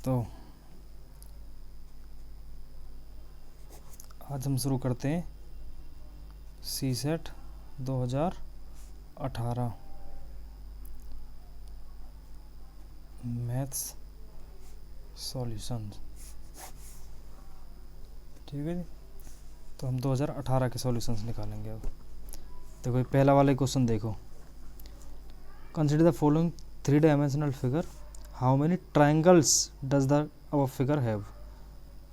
तो आज हम शुरू करते हैं सी सेट 2018 मैथ्स सॉल्यूशन। ठीक है जी, तो हम 2018 के सॉल्यूशंस निकालेंगे। अब देखो पहला वाला क्वेश्चन देखो, consider the following 3 dimensional figure, how many triangles does the above figure have.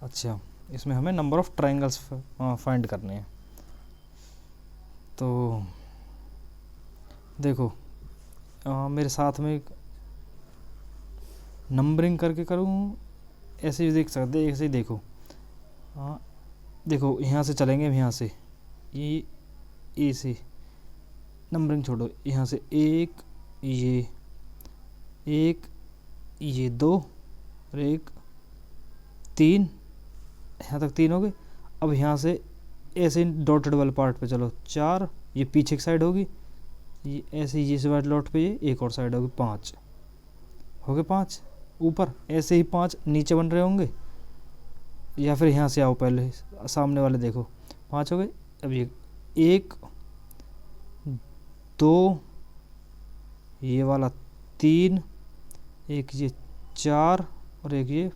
अच्छा, इसमें हमें नंबर ऑफ ट्राइंगल्स फाइंड करने हैं। तो देखो मेरे साथ में नंबरिंग करके करूँ, ऐसे ही देख सकते, ऐसे ही देखो। देखो यहाँ से चलेंगे, यहाँ से ये ए से नंबरिंग छोड़ो, यहाँ से एक, ये 2 और एक 3, यहाँ तक 3 हो गए। अब यहाँ से ऐसे डॉटेड वाले पार्ट पे चलो 4, ये पीछे की साइड होगी, ये ऐसे ये से वाइट डॉट पे ये एक और साइड होगी 5 हो गए। 5 ऊपर, ऐसे ही 5 नीचे बन रहे होंगे, या फिर यहाँ से आओ पहले सामने वाले देखो 5 हो गए। अब ये 1 2 ये वाला 3, एक ये 4 और एक ये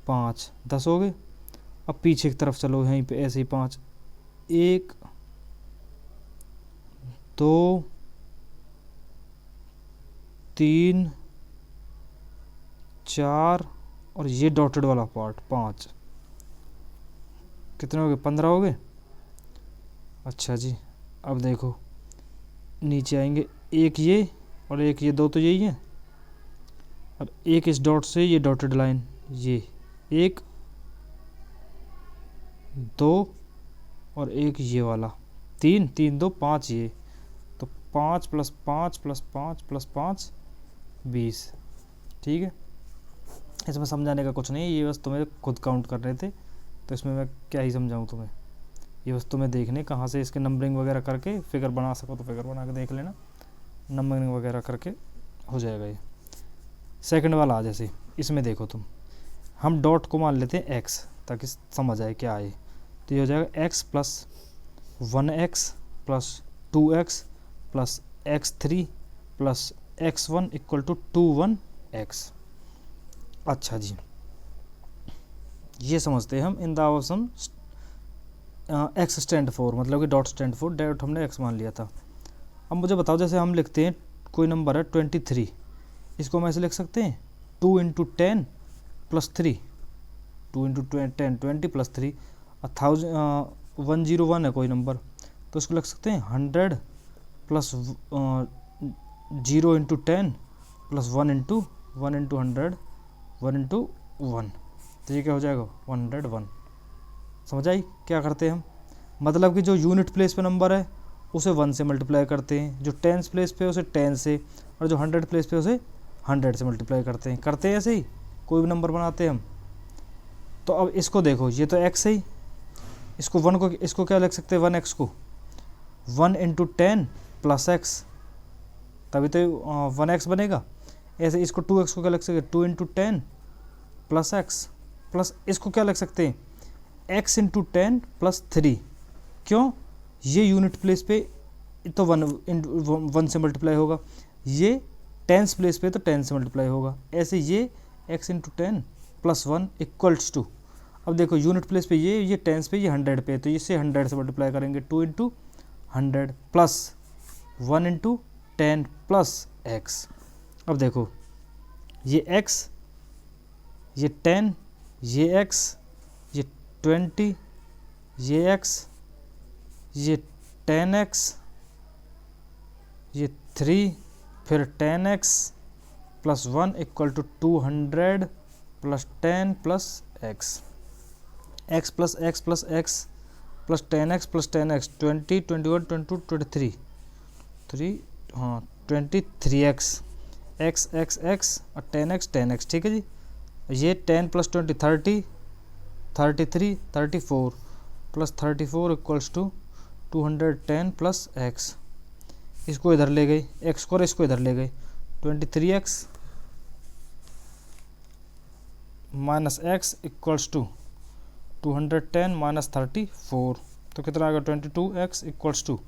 5, 10 हो गए। अब पीछे की तरफ चलो, यहीं पे ऐसे ही 5, 1 2 3 4 और ये डॉटेड वाला पार्ट 5, कितने हो गए? 15 हो गए। अच्छा जी, अब देखो नीचे आएंगे, एक ये और एक ये, 2 तो यही है। अब एक इस डॉट से ये डॉटेड लाइन, ये 1 2 और एक ये वाला 3, 3 2 5 ये, तो 5 + 5 + 5 + 5 20। ठीक है, इसमें समझाने का कुछ नहीं है, ये बस तुम्हें खुद काउंट कर रहे थे, तो इसमें मैं क्या ही समझाऊँ तुम्हें। ये बस तुम्हें देखने कहाँ से इसके नंबरिंग वगैरह करके फिगर बना सको तो फिगर बना के देख लेना, नंबरिंग वगैरह करके हो जाएगा ये। सेकंड वाला आ, जैसे इसमें देखो तुम, हम डॉट को मान लेते हैं x ताकि समझ आए क्या आए। तो ये हो जाएगा x + 1x + 2x + x3 + x1 = 21x। अच्छा जी, ये समझते हैं हम in the option x stand for, मतलब कि डॉट स्टैंड फॉर, डॉट हमने x मान लिया था। अब मुझे बताओ, जैसे हम लिखते हैं कोई नंबर है 23, इसको हम ऐसे लिख सकते हैं 2 × 10 + 3, 2 × 10 20 + 3, 101 है कोई नंबर, तो इसको लिख सकते हैं 100 + 0 × 10 + 1 × 100 1 × 1, तो ये क्या हो जाएगा 101। समझ आई क्या करते हैं हम? मतलब कि जो यूनिट प्लेस पे नंबर है उसे 1 से मल्टीप्लाई करते हैं, जो टेंस प्लेस पे उसे 10 से, और जो 100 प्लेस पे उसे 100 से मल्टीप्लाई करते हैं ऐसे ही कोई भी नंबर बनाते हैं हम। तो अब इसको देखो, ये तो x है ही, इसको 1 को, इसको क्या लिख सकते हैं 1x को 1 × 10 + x, तभी तो 1x बनेगा। ऐसे इसको 2x को क्या लिख सकते हैं 2 × 10 + x, प्लस इसको क्या लिख सकते हैं x × 10 + 3। क्यों? ये यूनिट प्लेस पे तो 1 से मल्टीप्लाई होगा, ये टेंस प्लेस पे तो 10 से मल्टीप्लाई होगा, ऐसे ये x × 10 + 1 = 2। अब देखो यूनिट प्लेस पे ये टेंस पे, ये 100 पे, तो इससे 100 से मल्टीप्लाई करेंगे, 2 × 100 + 1 × 10 + x। अब देखो ये x, ये 10, ये x, ये 20, ये x, ये 10x, ये 3, फिर 10x + 1 = 200 + 10 + x, x + x + x + 10x + 10x 20 21 22 23 हाँ 23x, x x x और 10x 10x। ठीक है जी, ये 10 + 20 30, 33 34 + 34 = 210 + x। इसको इधर ले गए x को और इसको इधर ले गए, 23x minus x equals to 210 minus 34, तो कितना आ गया 22x इक्वल्स टू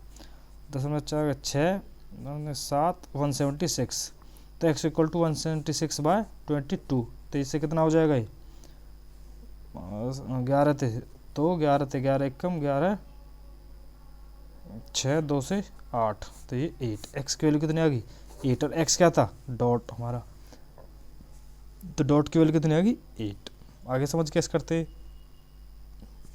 10/4 7 176, तो x इक्वल टू 176/22, तो इससे कितना हो जाएगा ये 11 थे, तो 11 थे, 11 एक कम 11 6 2 से 8, तो ये 8, x की वैल्यू कितनी आ गई 8, और x क्या था डॉट हमारा, तो डॉट की वैल्यू कितनी आ गई 8। आगे समझ कैसे करते हैं,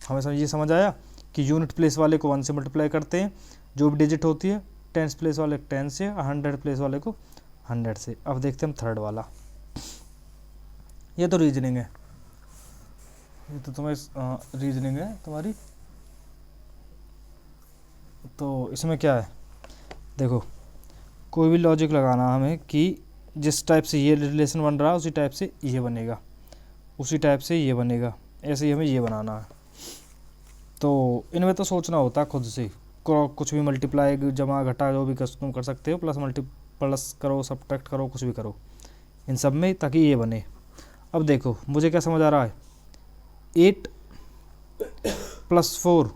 हमें ये समझ आया कि यूनिट प्लेस वाले को 1 से मल्टीप्लाई करते हैं, जो भी डिजिट होती है, टेंस प्लेस वाले 10 से, 100 प्लेस वाले को 100 से। अब देखते हैं हम थर्ड वाला, ये तो रीजनिंग है, ये तो तुम्हें रीजनिंग है तुम्हारी, तो इसमें क्या है देखो, कोई भी लॉजिक लगाना हमें कि जिस टाइप से ये रिलेशन बन रहा है उसी टाइप से ये बनेगा, उसी टाइप से ये बनेगा, ऐसे ही हमें ये बनाना है। तो इनमें तो सोचना होता है खुद से, कुछ भी मल्टीप्लाई जमा घटा जो भी तुम कर सकते हो, प्लस करो सब्ट्रैक्ट करो कुछ भी करो इन सब में, ताकि ये बने। अब देखो मुझे क्या समझ आ रहा है, 8 + 4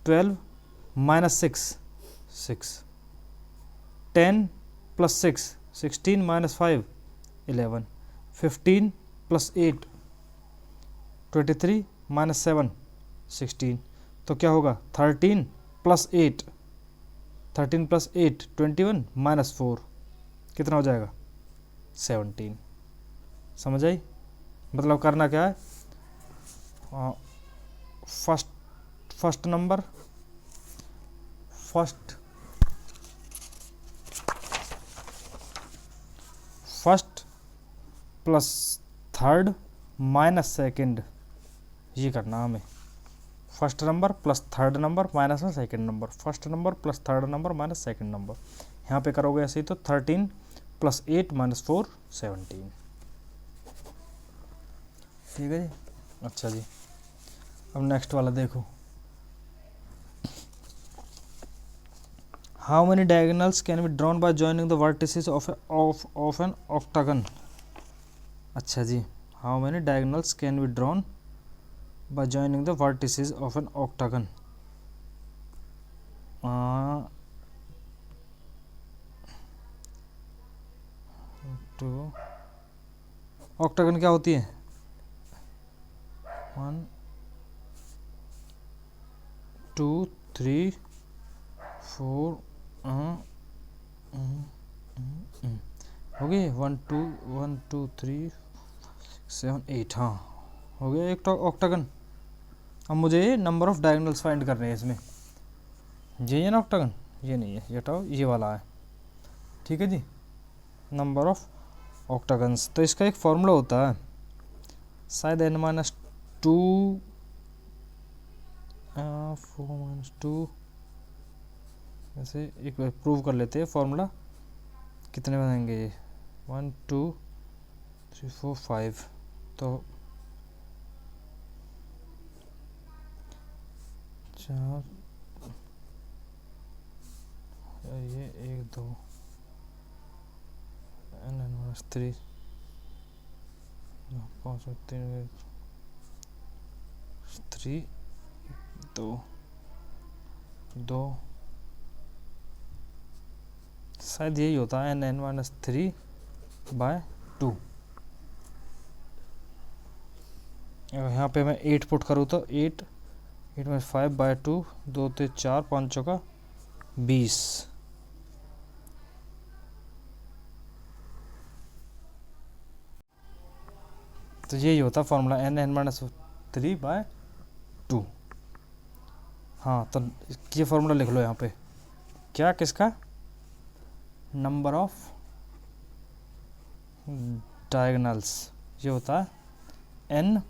12 - 6 6, 10 + 6 16 - 5 11, 15 + 8 23 - 7 16, तो क्या होगा 13 + 8 21 - 4, कितना हो जाएगा 17। समझ आई, मतलब करना क्या है, first number first plus third minus second, ये करना हमें, first number plus third number minus में second number, first number plus third number minus second number, यहाँ पे करोगे ऐसे ही, तो 13 + 8 - 4 17, ठीक है जी। अच्छा जी, अब नेक्स्ट वाला देखो, how many diagonals can be drawn by joining the vertices of an octagon. अच्छा जी, how many diagonals can be drawn by joining the vertices of an octagon। तो ऑक्टागन क्या होती है, 1 2 3 4 हो गए, 1 2 3 7 8, हाँ हो गया एक ऑक्टागन। अब मुझे नंबर ऑफ डायगोनल्स फाइंड करने हैं इसमें, ये है ना ऑक्टागन, ये नहीं है, ये हटाओ, ये वाला है, ठीक है जी, नंबर ऑफ ऑक्टागन्स। तो इसका एक फॉर्मूला होता है शायद n - 2 4 - 2, ऐसे एक बार प्रूव कर लेते हैं फॉर्मूला, कितने बनेंगे 1 2 3 4 5, तो 4, ये 1 2 n - 3 5 3 3 2 2, शायद यही होता है n - 3/2। यहाँ पे मैं 8 पुट करूँ तो 8 में 5/2, 2 ते 4 5 चौका 20, तो यही होता फॉर्मूला n - 3/2। हाँ, तो ये फॉर्मूला लिख लो यहाँ पे, क्या किसका, नंबर ऑफ डायगोनल्स, ये होता है n -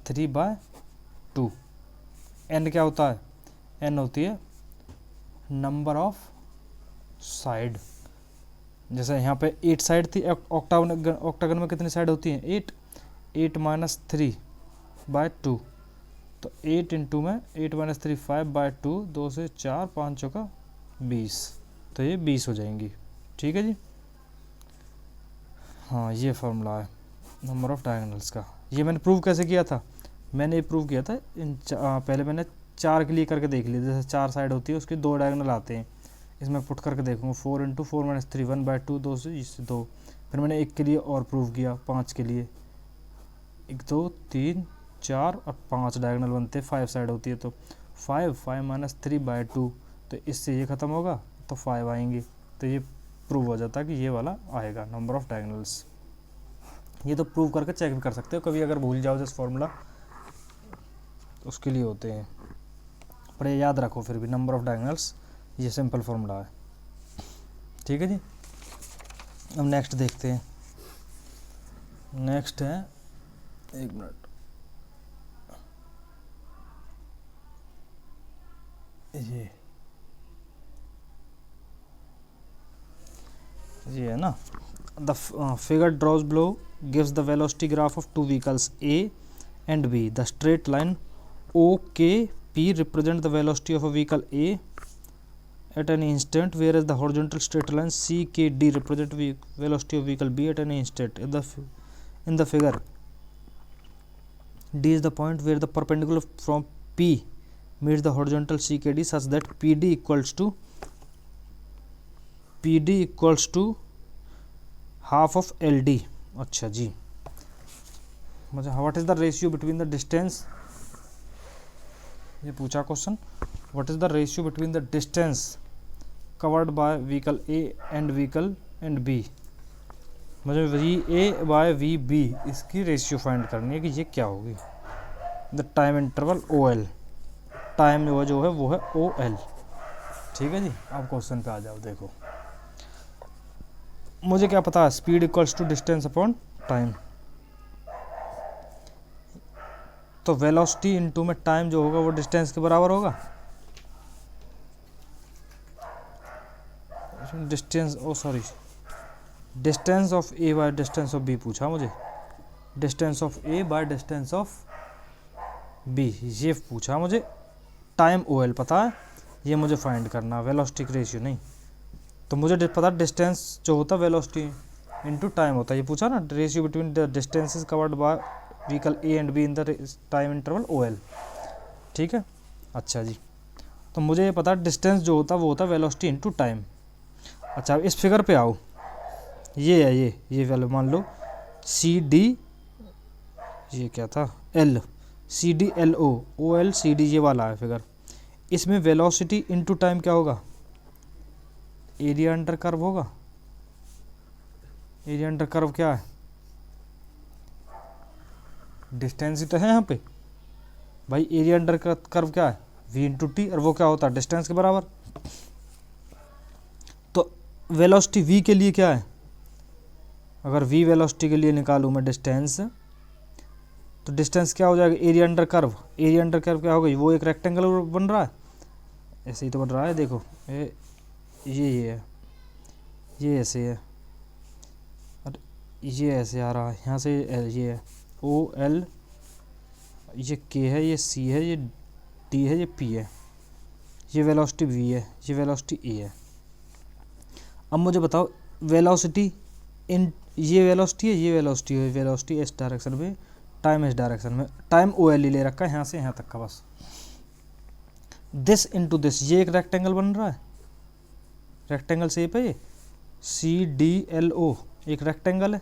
3/2। n क्या होता है, n होती है नंबर ऑफ साइड, जैसे यहाँ पे 8 साइड थी, ऑक्टागन में कितनी साइड होती हैं 8 - 3/2, तो 8 इंटू में 8 - 3 5/2, 2 से 4 5 चौका 20, तो ये 20 हो जाएंगी, ठीक है जी। हाँ, ये फॉर्मूला है। नंबर ऑफ डायगोनल्स का। ये मैंने प्रूव कैसे किया था, मैंने ये प्रूव किया था पहले मैंने 4 के लिए करके देख लिया, जैसे 4 साइड होती है उसके 2 डायगोनल आते हैं, इसमें पुट करके देखूँगा 4 × 4 - 3 1/2 2 से इससे 2। फिर मैंने 1 के लिए और प्रूव किया, 5 के लिए 1 2 3 4 और 5 डायगोनल बनते हैं, 5 साइड होती है तो 5 5 - 3/2, तो इससे ये ख़त्म होगा तो 5 आएंगे, तो ये प्रूव हो जाता है कि ये वाला आएगा नंबर ऑफ डायगोनल्स। ये तो प्रूव करके चेक भी कर सकते हो, कभी अगर भूल जाओ जैसे फॉर्मूला उसके लिए होते हैं, पर ये याद रखो फिर भी नंबर ऑफ डायगोनल्स ये सिंपल फॉर्मूला है। ठीक है जी, अब नेक्स्ट देखते हैं। नेक्स्ट है, एक मिनट, ये है ना, the figure draws below gives the velocity graph of 2 vehicles A and B. The straight line OKP represent the velocity of a vehicle A at an instant, whereas the horizontal straight line CKD represent velocity of vehicle B at an instant. In the figure, D is the point where the perpendicular from P meets the horizontal CKD such that PD equals to half of LD. अच्छा जी, मुझे what is the ratio between the distance, ये पूछा question, what is the ratio between the distance covered by vehicle A and vehicle and B। मुझे VA bye VB इसकी ratio find करनी है कि ये क्या होगी। The time interval OL, time जो है वो है OL। ठीक है जी, अब क्वेश्चन पे आ जाओ। देखो मुझे क्या पता है, speed equals to distance upon time, तो वेलोसिटी इनटू में टाइम जो होगा वो डिस्टेंस के बराबर होगा। Distance distance of A by distance of B पूछा मुझे, distance of A by distance of B ये पूछा मुझे। टाइम OL पता है, ये मुझे फाइंड करना, वेलोसिटी की रेशियो नहीं। तो मुझे पता डिस्टेंस जो होता है वेलोसिटी इनटू टाइम होता है, ये पूछा ना, ratio between the distances covered by vehicle A and B in the time interval OL। ठीक है, अच्छा जी, तो मुझे ये पता डिस्टेंस जो होता है वो होता है वेलोसिटी इनटू टाइम। अच्छा, इस फिगर पे आओ, ये है ये वैल्यू मान लो CD, ये क्या था L, CD LO OL CD ये वाला है फिगर। इसमें वेलोसिटी इनटू टाइम क्या होगा, एरिया अंडर कर्व होगा। एरिया अंडर कर्व क्या है, डिस्टेंस ही तो है यहाँ पे भाई। एरिया अंडर कर्व क्या है, V/T, और वो क्या होता है डिस्टेंस के बराबर। तो वेलोसिटी V के लिए क्या है, अगर V वेलोसिटी के लिए निकालूँ मैं डिस्टेंस, तो डिस्टेंस क्या हो जाएगा, area under curve. Area under curve क्या होगा, वो एक रेक्टेंगल बन रहा है, ऐसे ही तो बन रहा है। देखो ये है, ये ऐसे है, और ये ऐसे आ रहा है, यहाँ से ये है OL, ये K है, ये C है, ये D है, ये P है, ये वेलोसिटी V है, ये वेलोसिटी A है। अब मुझे बताओ वेलोसिटी इन, ये वेलोसिटी है, ये वेलोसिटी है, वेलोसिटी इस डायरेक्शन में, टाइम इस डायरेक्शन में, टाइम OL ही ले रखा है यहाँ से यहाँ तक का बस। दिस इनटू दिस, ये एक रेक्टेंगल बन रहा है, रेक्टेंगल शेप है ये, CDLO एक रेक्टेंगल है।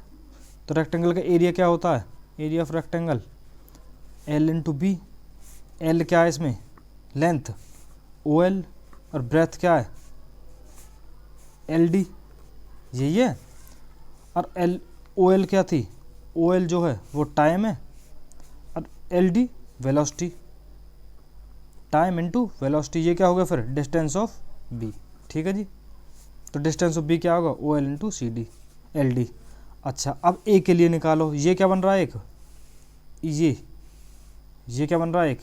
तो रेक्टेंगल का एरिया क्या होता है, area of rectangle L into B। L क्या है इसमें, लेंथ OL, और ब्रेथ क्या है LD, यही है। और OL क्या थी, OL जो है वो टाइम है, और LD velocity, time into velocity, ये क्या होगा फिर डिस्टेंस ऑफ B। ठीक है जी, तो डिस्टेंस ऑफ B क्या होगा, OL इंटू CD LD। अच्छा, अब A के लिए निकालो, ये क्या बन रहा है, एक ये क्या बन रहा है, एक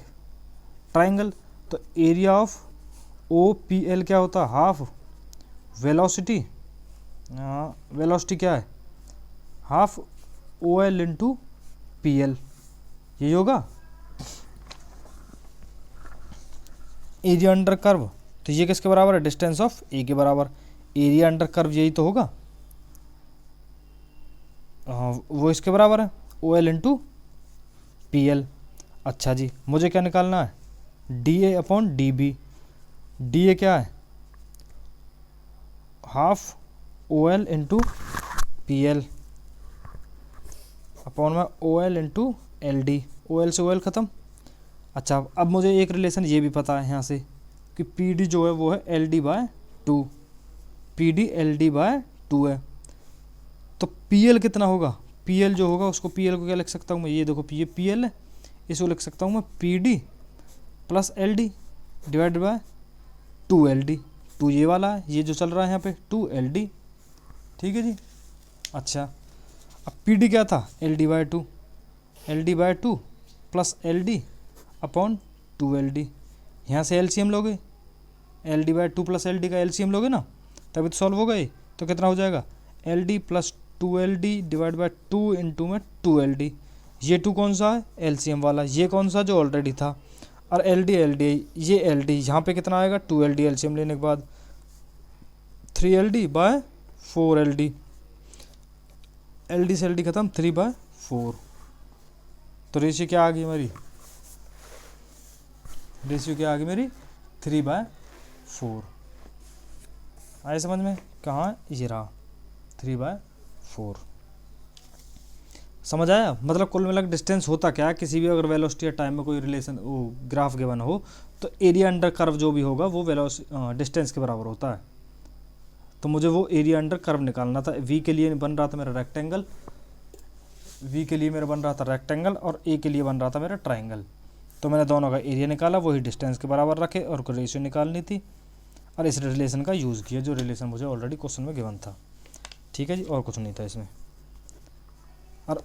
ट्राइंगल। तो एरिया ऑफ OPL क्या होता है, हाफ वेलोसिटी, वेलोसिटी क्या है हाफ OL इंटू PL, यही होगा एरिया अंडर कर्व। तो ये किसके बराबर है, डिस्टेंस ऑफ A के बराबर। एरिया अंडर कर्व यही तो होगा, हाँ वो इसके बराबर है। O L into P L. अच्छा जी, मुझे क्या निकालना है, D A upon D B. D A क्या है, half O L into P L upon में O L into L D. O L से ओ एल ख़त्म। अच्छा, अब मुझे एक रिलेशन ये भी पता है यहाँ से कि पी डी जो है वो है L D by two. P D L D by two है, तो पी एल कितना होगा, पी एल जो होगा उसको, पी एल को क्या लिख सकता हूँ मैं, ये देखो ये पी एल है, इसको लिख सकता हूँ मैं P D plus L D divide by two L D. Two ये वाला है, ये जो चल रहा है यहाँ पे टू एल डी। ठीक है जी। अच्छा, अब पी डी क्या था, L D bye two, L D by two plus L D upon two L D. यहाँ से एल सी एम लोगे, L D by two plus L D का एल सी एम लोगे ना, तभी तो सॉल्व हो गए। तो कितना हो जाएगा, L D plus two L D divide by two into में टू एल डी। ये टू कौन सा है, एल सी एम वाला, ये कौन सा जो ऑलरेडी था, और एल डी ये एल डी यहाँ पर कितना आएगा, two L D L C M लेने के बाद three L D by four L D. L D से एल डी खत्म, थ्री बाय फोर। तो रेशियो क्या आ गई हमारी, रेशियो क्या आ गई मेरी, थ्री बाय फोर। आए समझ में, कहाँ ये रहा, थ्री बाय फोर। समझ आया, मतलब कुल मिलाकर डिस्टेंस होता क्या है, किसी भी अगर वेलोसिटी या टाइम में कोई रिलेशन वो ग्राफ गिवन हो तो एरिया अंडर कर्व जो भी होगा वो डिस्टेंस के बराबर होता है। तो मुझे वो एरिया अंडर कर्व निकालना था। वी के लिए बन रहा था मेरा रेक्टेंगल, वी के लिए मेरा बन रहा था रेक्टेंगल, और ए के लिए बन रहा था मेरा ट्राइंगल। तो मैंने दोनों का एरिया निकाला, वही डिस्टेंस के बराबर रखे, और रेशियो निकालनी थी, और इस रिलेशन का यूज़ किया जो रिलेशन मुझे ऑलरेडी क्वेश्चन में गिवन था। ठीक है जी, और कुछ नहीं था इसमें। और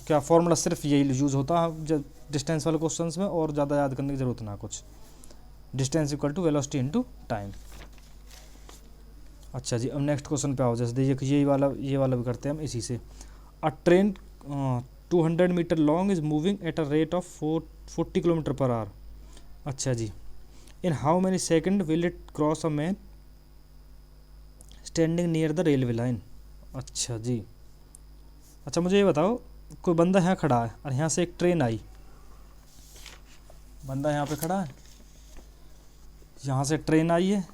क्या फॉर्मूला सिर्फ यही यूज़ होता है जब डिस्टेंस वाले क्वेश्चंस में, और ज़्यादा याद करने की ज़रूरत ना कुछ। Distance equal to velocity into time. अच्छा जी, अब नेक्स्ट क्वेश्चन पे आओ। जैसे देखिए ये वाला भी करते हैं हम इसी से। A train 200 metre long is moving at a rate of 40 kilometre per hour. अच्छा जी, in how many second will it cross a man standing near the railway line. अच्छा जी, अच्छा मुझे ये बताओ, कोई बंदा यहाँ खड़ा है और यहाँ से एक ट्रेन आई, बंदा यहाँ पे खड़ा है, यहाँ से ट्रेन आई है,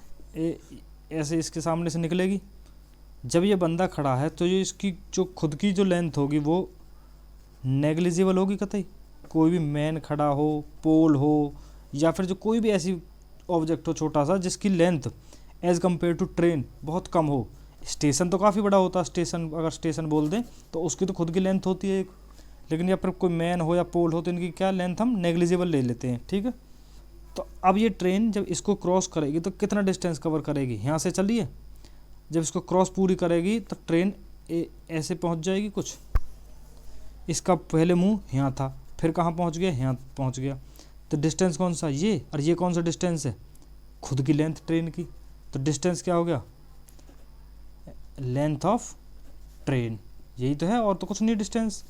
ऐसे इसके सामने से निकलेगी। जब ये बंदा खड़ा है तो ये इसकी जो खुद की जो लेंथ होगी वो नेग्लिजिबल होगी कतई। कोई भी मैन खड़ा हो, पोल हो, या फिर जो कोई भी ऐसी ऑब्जेक्ट हो छोटा सा जिसकी length as compare to train बहुत कम हो। स्टेशन तो काफ़ी बड़ा होता है, स्टेशन अगर स्टेशन बोल दें तो उसकी तो खुद की लेंथ होती है एक, लेकिन या फिर कोई मैन हो या पोल हो तो इनकी क्या लेंथ हम नेग्लिजिबल ले लेते हैं। ठीक है, तो अब ये ट्रेन जब इसको क्रॉस करेगी तो कितना डिस्टेंस कवर करेगी, यहाँ से चलिए, जब इसको क्रॉस पूरी करेगी तो ट्रेन ऐसे पहुँच जाएगी कुछ, इसका पहले मुंह यहाँ था, फिर कहाँ पहुँच गया, यहाँ पहुँच गया। तो डिस्टेंस कौन सा, ये, और ये कौन सा डिस्टेंस है, खुद की लेंथ ट्रेन की। तो डिस्टेंस क्या हो गया, लेंथ ऑफ ट्रेन, यही तो है, और तो कुछ नहीं डिस्टेंस,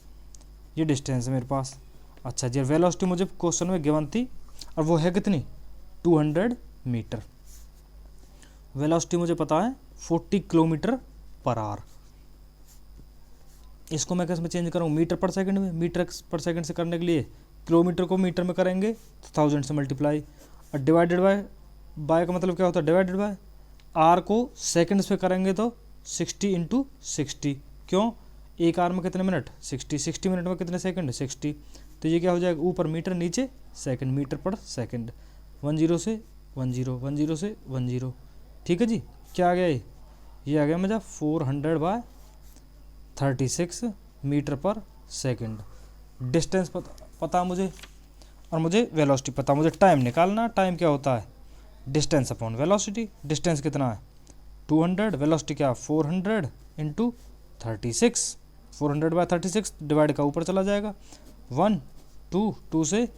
ये डिस्टेंस है मेरे पास। अच्छा जी, वेलोसिटी मुझे क्वेश्चन में गिवन थी, और वो है कितनी, 200 मीटर। वेलोसिटी मुझे पता है 40 किलोमीटर पर आवर। इसको मैं किस में चेंज करूँ, मीटर पर सेकंड में। मीटर पर सेकंड से करने के लिए किलोमीटर को मीटर में करेंगे तो 1000 से मल्टीप्लाई, और डिवाइडेड बाय का मतलब क्या होता है, डिवाइडेड बाय। आर को सेकंड्स पे करेंगे तो 60 इंटू 60। क्यों, एक आर में कितने मिनट, 60 मिनट में कितने सेकंड, 60। तो ये क्या हो जाएगा, ऊपर मीटर नीचे सेकंड, मीटर पर सेकंड। 10 से 10, 10 से 10। ठीक है जी, क्या आ गया ये आ गया मेरा 400/36 मीटर पर सेकंड। डिस्टेंस पता मुझे, और मुझे वेलोसिटी पता, मुझे टाइम निकालना। टाइम क्या होता है, डिस्टेंस अपॉन वेलोसिटी। डिस्टेंस कितना है 200, वेलोसिटी क्या 400 इंटू 36। 400/36 डिवाइड का ऊपर चला जाएगा, 1 2 से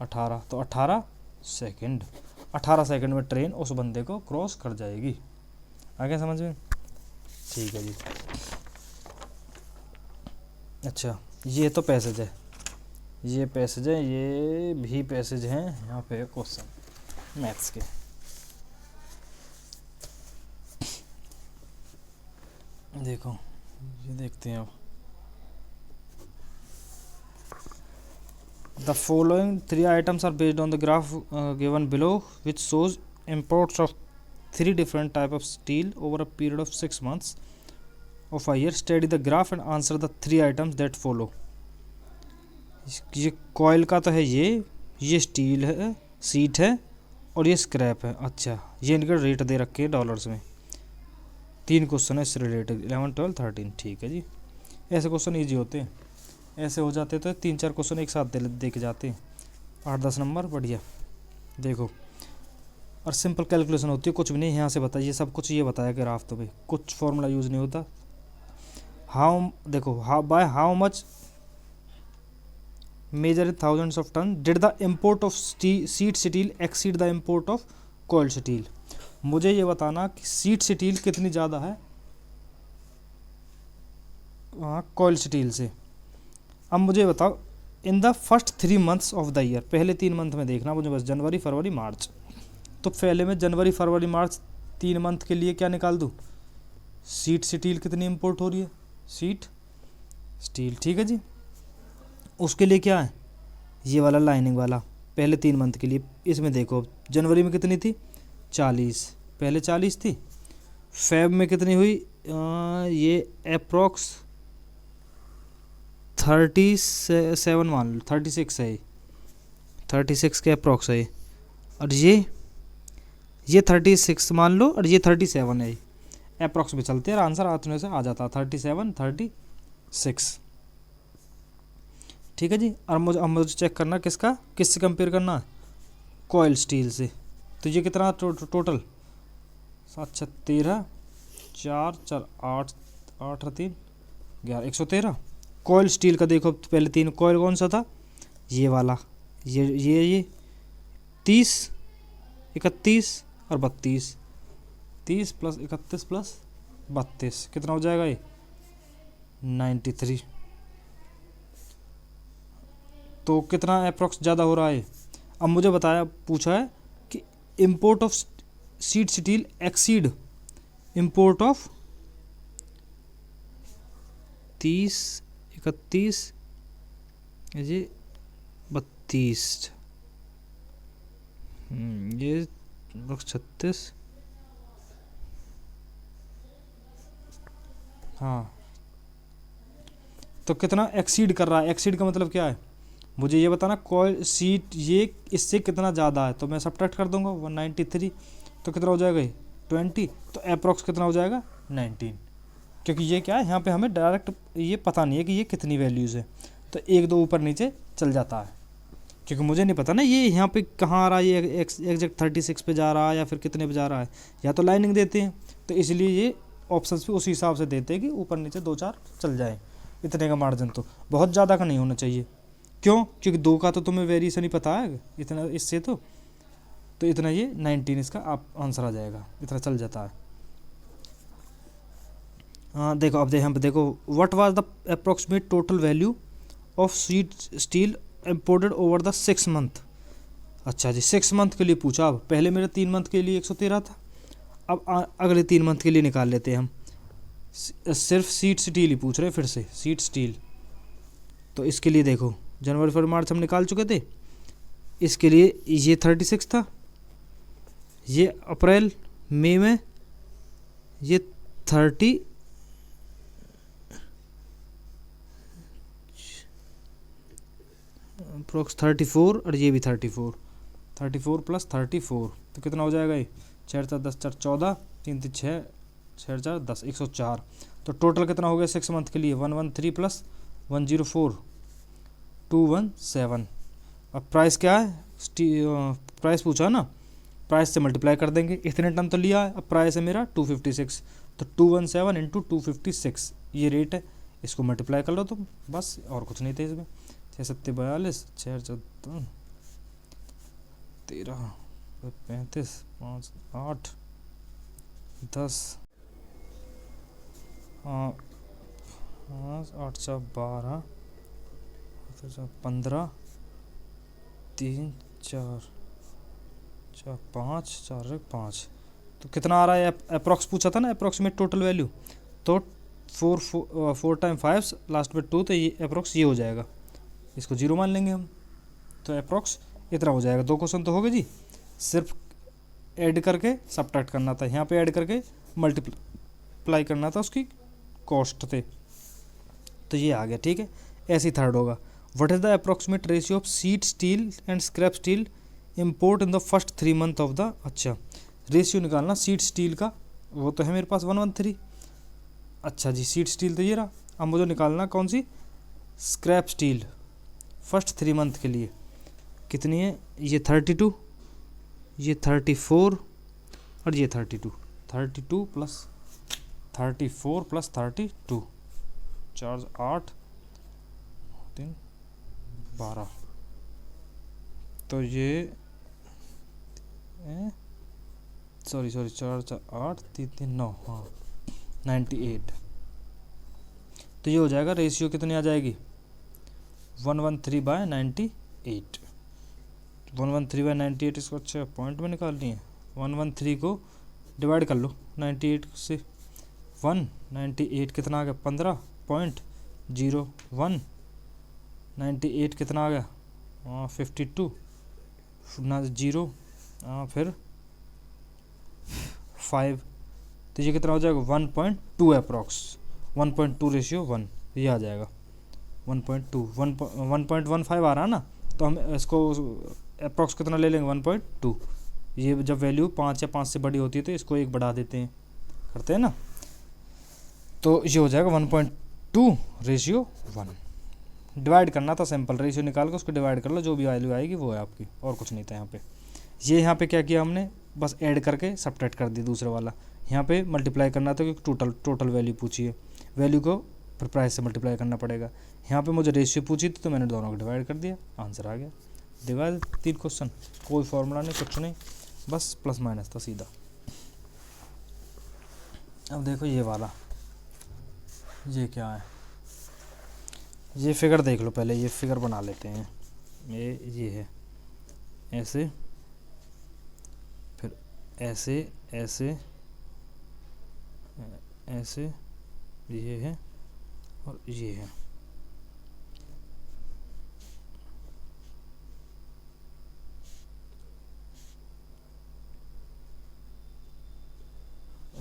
18, तो 18 सेकेंड। 18 सेकेंड में ट्रेन उस बंदे को क्रॉस कर जाएगी। आगे समझ में, ठीक है जी। अच्छा, ये तो पैसेज है, ये पैसेज है, ये भी पैसेज हैं। यहाँ पे क्वेश्चन मैथ्स के, देखो ये देखते हैं अब। The following three items are based on the graph given below, which shows imports of three different type of steel over a period of 6 months of a year. Study the graph and answer the three items that follow. ये coil का तो है, ये steel है, seat है और ये scrap है। अच्छा, ये इनके रेट दे रखे हैं डॉलर्स में। 3 क्वेश्चन है इससे रिलेटेड, 11, 12, 13। ठीक है जी, ऐसे क्वेश्चन ईजी होते हैं, ऐसे हो जाते तो 3-4 क्वेश्चन एक साथ दे के जाते हैं। 8-10 नंबर बढ़िया। देखो, और सिंपल कैलकुलेशन होती है, कुछ भी नहीं यहाँ से बताइए, सब कुछ ये बताया ग्राफ तो भाई, कुछ फॉर्मूला यूज़ नहीं होता। देखो, by how much measure in thousands of ton did the import of sheet steel exceed the import of cold steel. मुझे ये बताना कि सीट स्टील कितनी ज़्यादा है कोल्ड स्टील से। अब मुझे बताओ, in the first 3 months of the year, पहले 3 मंथ में देखना मुझे बस, जनवरी फरवरी मार्च। तो पहले में जनवरी फरवरी मार्च 3 मंथ के लिए क्या निकाल दूँ, सीट स्टील कितनी इम्पोर्ट हो रही है, सीट स्टील। ठीक है जी, उसके लिए क्या है, ये वाला लाइनिंग वाला पहले 3 मंथ के लिए। इसमें देखो जनवरी में कितनी थी, 40, पहले 40 थी। फेब में कितनी हुई, ये अप्रोक्स 37 मान लो, 36 है, 36 के अप्रोक्स है। और ये 36 मान लो, और ये 37 है। अप्रोक्स में चलते हैं, आंसर आने से आ जाता 37, 36। ठीक है जी। और मुझे चेक करना किससे कंपेयर करना है, कॉयल स्टील से। तो ये कितना टोटल, 7 6 13, 4 4 8 8 3 11, 113। कॉयल स्टील का देखो, पहले 3 कॉयल कौन सा था, ये वाला, ये 30, 31 और 32, 30 + 31 + 32 कितना हो जाएगा, ये 93। तो कितना अप्रोक्स ज़्यादा हो रहा है। अब मुझे पूछा है कि import of sheet steel exceed import of 30, 31, ये 32, ये 36। हाँ, तो कितना एक्सीड कर रहा है, एक्सीड का मतलब क्या है, मुझे ये बताना। कॉयल सीट ये इससे कितना ज़्यादा है, तो मैं सब्ट्रैक्ट कर दूंगा 193, तो कितना हो जाएगा, 20। तो अप्रोक्स कितना हो जाएगा, 19। क्योंकि ये क्या है, यहाँ पे हमें डायरेक्ट ये पता नहीं है कि ये कितनी वैल्यूज़ है, तो 1-2 ऊपर नीचे चल जाता है, क्योंकि मुझे नहीं पता ना ये यहाँ पे कहाँ आ रहा है, ये एग्जैक्ट 36 पे जा रहा है या फिर कितने पे जा रहा है, या तो लाइनिंग देते हैं, तो इसलिए ये ऑप्शंस पे उसी हिसाब से देते हैं कि ऊपर नीचे 2-4 चल जाए। इतने का मार्जिन तो बहुत ज़्यादा का नहीं होना चाहिए। क्यों, क्योंकि 2 का तो तुम्हें वेरिएशन ही पता है इतना, इससे तो इतना, ये 19 इसका आप आंसर आ जाएगा, इतना चल जाता है। हाँ देखो, अब यहाँ पे देखो, what was the approximate total value of sheet steel imported over the 6 month. अच्छा जी, 6 मंथ के लिए पूछा। अब पहले मेरे 3 मंथ के लिए 113 था, अब अगले 3 मंथ के लिए निकाल लेते हैं हम। सिर्फ सीट स्टील ही पूछ रहे फिर से, सीट स्टील। तो इसके लिए देखो, जनवरी फरवरी मार्च हम निकाल चुके थे, इसके लिए ये 36 था, ये अप्रैल मई में ये 30, अप्रोक्स 34, और ये भी 34 + 34, तो कितना हो जाएगा, ये 4 4 10 4 14, 3 3 6 6 4 10, 104। तो टोटल कितना हो गया 6 मंथ के लिए, 113 + 104, 217। अब प्राइस क्या है, प्राइस पूछा ना, प्राइस से मल्टीप्लाई कर देंगे, इतने टन तो लिया है, अब प्राइस है मेरा 256, तो 217 × 256 ये रेट है, इसको मल्टीप्लाई कर लो तुम, बस और कुछ नहीं थे इसमें। 6 7 42, 6 14 13 35 5 8 10, 8 4 12 15 3 4 4 5 4 5। तो कितना आ रहा है, अप्रोक्स पूछा था ना, अप्रोक्सीमेट टोटल वैल्यू, तो 4 टाइम 5 लास्ट में 2, तो ये अप्रोक्स ये हो जाएगा, इसको 0 मान लेंगे हम। तो अप्रॉक्स इतना हो जाएगा। 2 क्वेश्चन तो हो गए जी, सिर्फ ऐड करके सब्ट्रैक्ट करना था, यहाँ पे ऐड करके मल्टीप्लाई करना था उसकी कॉस्ट थे, तो ये आ गया। ठीक है, ऐसे ही थर्ड होगा। What is the approximate ratio of sheet steel and scrap steel import in the first 3 month of the, अच्छा रेशियो निकालना शीट स्टील का, वो तो है मेरे पास 113। अच्छा जी, शीट स्टील तो ये रहा। अब मुझे निकालना कौन सी, स्क्रैप स्टील फर्स्ट 3 मंथ के लिए कितनी है, ये 32, ये 34 और ये 32, 32 प्लस 34 प्लस 32, 4 8 3 12, तो ये सॉरी 4 4 8 3 3 9, हाँ 98। तो ये हो जाएगा, रेशियो कितनी आ जाएगी 113/98, 113/98 इसको अच्छा पॉइंट में निकालनी है। 113 को डिवाइड कर लो 98 से, 198 कितना आ गया 15.01, 98 कितना आ गया 52 ना 0 फिर 5, तो ये कितना हो जाएगा 1.2 अप्रॉक्स, 1.2 रेशियो 1, ये आ जाएगा 1.2, 1.15 आ रहा है ना, तो हम इसको अप्रॉक्स कितना ले लेंगे 1.2। ये जब वैल्यू 5 या 5 से बड़ी होती है तो इसको 1 बढ़ा देते हैं, करते हैं ना, तो ये हो जाएगा 1.2 रेशियो 1। डिवाइड करना था, सिंपल रेशियो निकाल कर उसको डिवाइड कर लो, जो भी वैल्यू आएगी वो है आपकी, और कुछ नहीं था यहाँ पे। ये यहाँ पे क्या किया हमने, बस ऐड करके सब्ट्रैक्ट कर दिया दूसरे वाला, यहाँ पे मल्टीप्लाई करना था क्योंकि टोटल वैल्यू पूछी है, वैल्यू को फिर प्राइस से मल्टीप्लाई करना पड़ेगा। यहाँ पे मुझे रेशियो पूछी थी तो मैंने दोनों को डिवाइड कर दिया, आंसर आ गया। डिवाइड 3 क्वेश्चन, कोई फॉर्मूला नहीं, कुछ नहीं, बस प्लस माइनस था सीधा। अब देखो ये वाला, ये क्या है, ये फिगर देख लो पहले, ये फिगर बना लेते हैं। ये है ऐसे, फिर ऐसे ऐसे ऐसे, ये है और ये है।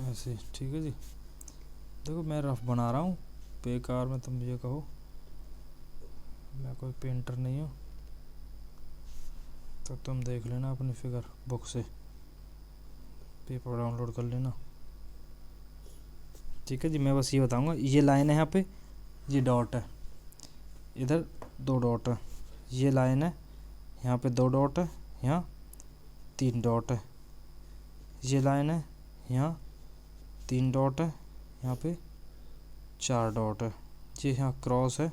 ऐसे, ठीक है जी। देखो मैं रफ बना रहा हूँ, बेकार में तुम ये कहो, मैं कोई पेंटर नहीं हूँ, तो तुम देख लेना अपनी फिगर बुक से, पेपर डाउनलोड कर लेना। ठीक है जी, मैं बस ये बताऊंगा, ये लाइन है यहाँ पे, ये डॉट है, इधर 2 डॉट है, ये लाइन है, यहाँ पे 2 डॉट है, यहाँ 3 डॉट है, ये लाइन है, यहाँ 3 डॉट है, यहाँ पे 4 डॉट है, ये यहाँ क्रॉस है,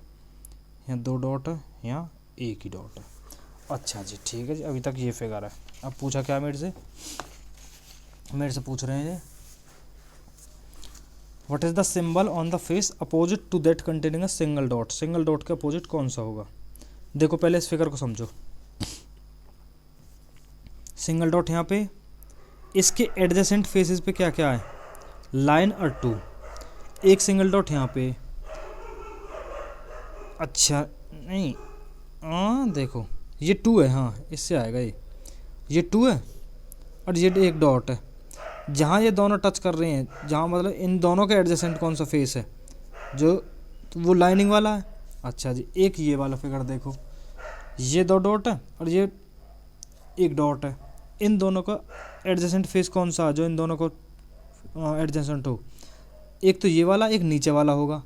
यहाँ 2 डॉट है, यहाँ 1 ही डॉट है। अच्छा जी, ठीक है जी, अभी तक ये फिगर है। अब पूछा क्या मेरे से पूछ रहे हैं, what is the symbol on the face opposite to that containing a single dot, single dot के अपोजिट कौन सा होगा। देखो पहले इस फिगर को समझो, सिंगल डॉट यहाँ पे, इसके एडजेसेंट फेसेस पे क्या क्या है, लाइन और 2, एक सिंगल डॉट यहाँ पे, अच्छा नहीं, देखो ये 2 है, हाँ इससे आएगा, ये 2 है और ये 1 डॉट है, जहाँ ये दोनों टच कर रहे हैं, जहाँ मतलब इन दोनों के एडजेसेंट कौन सा फेस है, जो तो वो लाइनिंग वाला है। अच्छा जी, एक ये वाला फिगर देखो, ये 2 डॉट है और ये 1 डॉट है, इन दोनों का एडजेसेंट फेस कौन सा है, जो इन दोनों को एडजेसेंट हो, एक तो ये वाला, एक नीचे वाला होगा।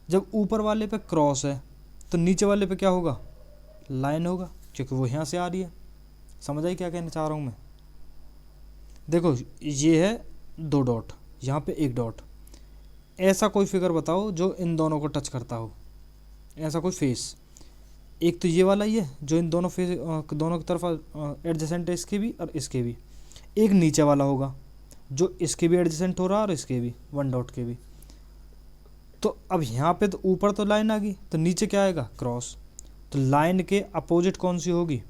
जब ऊपर वाले पे क्रॉस है तो नीचे वाले पे क्या होगा, लाइन होगा, क्योंकि वो यहाँ से आ रही है। समझ आई क्या कहना चाह रहा हूँ मैं। देखो ये है 2 डॉट, यहाँ पे 1 डॉट, ऐसा कोई फिगर बताओ जो इन दोनों को टच करता हो, ऐसा कोई फेस। एक तो ये वाला ही है जो इन दोनों फेस दोनों की तरफ एडजेसेंट है, इसके भी और इसके भी। एक नीचे वाला होगा जो इसके भी एडजेसेंट हो रहा है और इसके भी, 1 डॉट के भी। तो अब यहाँ पे तो ऊपर तो लाइन आ गई, तो नीचे क्या आएगा, क्रॉस। तो लाइन के अपोजिट कौन सी होगी,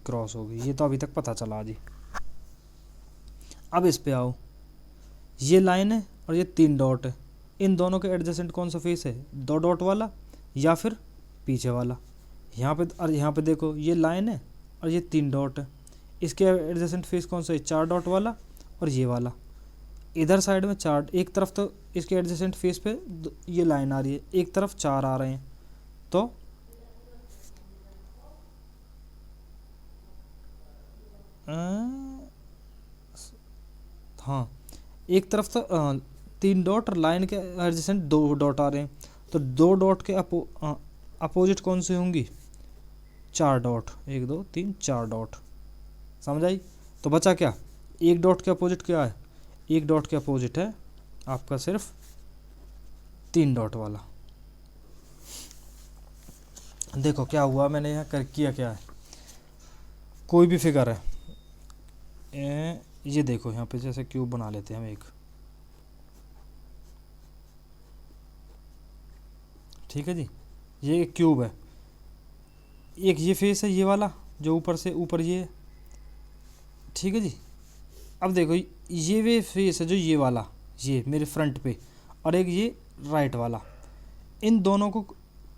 क्रॉस होगी। ये तो अभी तक पता चला जी। अब इस पे आओ, ये लाइन है और ये 3 डॉट है, इन दोनों के एडजेसेंट कौन सा फेस है, 2 डॉट वाला या फिर पीछे वाला। यहाँ पे, और यहाँ पे देखो ये लाइन है और ये 3 डॉट है। इसके एडजेसेंट फेस कौन सा है? 4 डॉट वाला और ये वाला। इधर साइड में 4, एक तरफ तो इसके एडजेसेंट फेस पे ये लाइन आ रही है, एक तरफ 4 आ रहे हैं। तो हाँ, एक तरफ तो 3 डॉट और लाइन के एडजेसेंट 2 डॉट आ रहे हैं। तो 2 डॉट के अपोजिट कौन से होंगी? 4 डॉट। 1 2 3 4 डॉट। समझ आई? तो बचा क्या? एक डॉट के अपोजिट क्या है? एक डॉट के अपोजिट है आपका सिर्फ 3 डॉट वाला। देखो क्या हुआ, मैंने यहाँ किया क्या है, कोई भी फिगर है, ये देखो यहाँ पे जैसे क्यूब बना लेते हैं हम एक, ठीक है जी। ये एक क्यूब है, एक ये फेस है ये वाला जो ऊपर से ऊपर ये है, ठीक है जी। अब देखो ये वे फेस है जो ये वाला, ये मेरे फ्रंट पे, और एक ये राइट वाला। इन दोनों को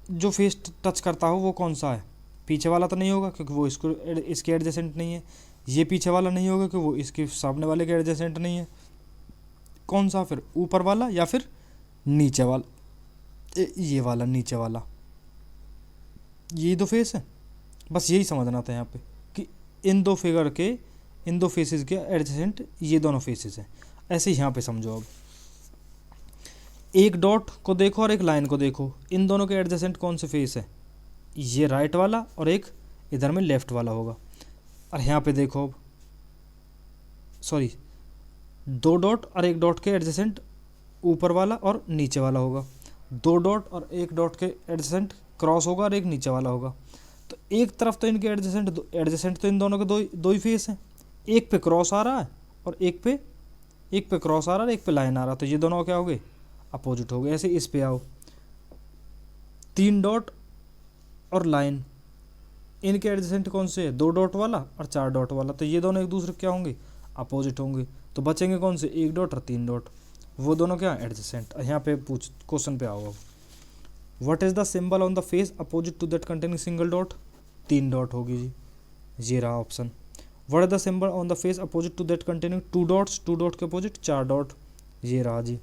जो फेस टच करता हो वो कौन सा है? पीछे वाला तो नहीं होगा क्योंकि वो इसके एडजेसेंट नहीं है। ये पीछे वाला नहीं होगा क्योंकि वो इसके सामने वाले के एडजेसेंट नहीं है। कौन सा फिर? ऊपर वाला या फिर नीचे वाला? ये वाला नीचे वाला। यही दो फेस है, बस यही समझना था यहाँ पे कि इन दो फेसेस के एडजेसेंट ये दोनों फेसेस हैं। ऐसे ही यहाँ पे समझो। अब एक डॉट को देखो और एक लाइन को देखो, इन दोनों के एडजेसेंट कौन से फेस है? ये राइट वाला और एक इधर में लेफ्ट वाला होगा। और यहाँ पे देखो, सॉरी, 2 डॉट और एक डॉट के एडजेसेंट ऊपर वाला और नीचे वाला होगा। 2 डॉट और एक डॉट के एडजेसेंट क्रॉस होगा और एक नीचे वाला होगा। तो एक तरफ तो इनके एडजेसेंट तो इन दोनों के दो ही फेस हैं। एक पे क्रॉस आ रहा है और एक पे क्रॉस आ रहा है और एक पे लाइन आ रहा है। तो ये दोनों क्या हो गए? अपोजिट हो गए। ऐसे इस पे आओ, 3 डॉट और लाइन, इनके एडजेसेंट कौन से है? 2 डॉट वाला और 4 डॉट वाला। तो ये दोनों एक दूसरे क्या होंगे? अपोजिट होंगे। तो बचेंगे कौन से? 1 डॉट और 3 डॉट, वो दोनों क्या? एडजेसेंट। यहाँ पे क्वेश्चन पे आओ। अब what is the symbol on the face opposite to that containing single dot? 3 dot होगी जी, ये रहा option. What is the symbol on the face opposite to that containing 2 dots? 2 dot के अपोजिट 4 डॉट, ये रहा जी।